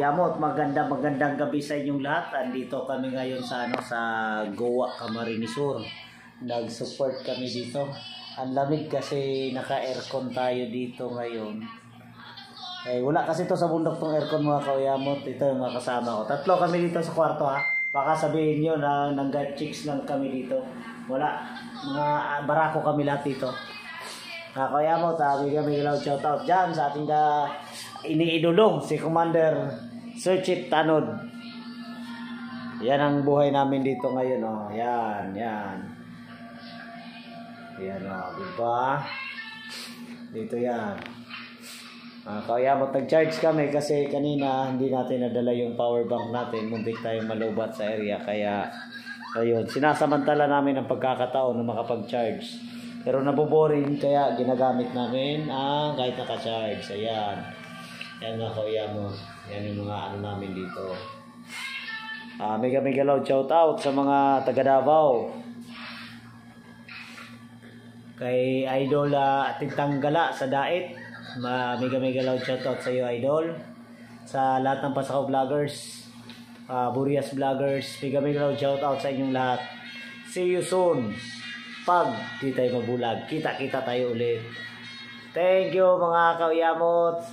kauyamot, magandang gabi sa inyong lahat. Andito kami ngayon sa sa Goa, Camarines Sur. Nag-support kami dito. Ang lamig kasi naka-aircon tayo dito ngayon. Wala kasi to sa bundok tong aircon mga kauyamot. Ito yung mga kasama ko. Tatlo kami dito sa kwarto ha. Baka sabihin nyo na nang-guard chicks lang kami dito. Wala. Mga barako kami lahat dito. Kauyamot, kami ilaw shoutout dyan sa ating iniidulong si Commander Sir Chief Tanod. Yan ang buhay namin dito ngayon. Oh. Yan. Yan diba? Dito yan. Kauyamot, nag-charge kami kasi kanina hindi natin nadala yung power bank natin. Muntik tayong malubat sa area. Kaya, ayun, sinasamantala namin ang pagkakataon na makapag-charge. Pero naboboring kaya ginagamit namin ang kahit naka-charge. Ayan. Yan nga kauyamot. Yan yung mga namin dito. Mega loud shout out sa mga taga Davao. Kay Idol Tintanggala sa Dait. Mega loud shout out sa iyo Idol. Sa lahat ng Pasakaw Vloggers. Burias Vloggers. Mega loud shout out sa inyong lahat. See you soon. Pag di tayo mabulag, kita tayo ulit. Thank you mga kauyamot.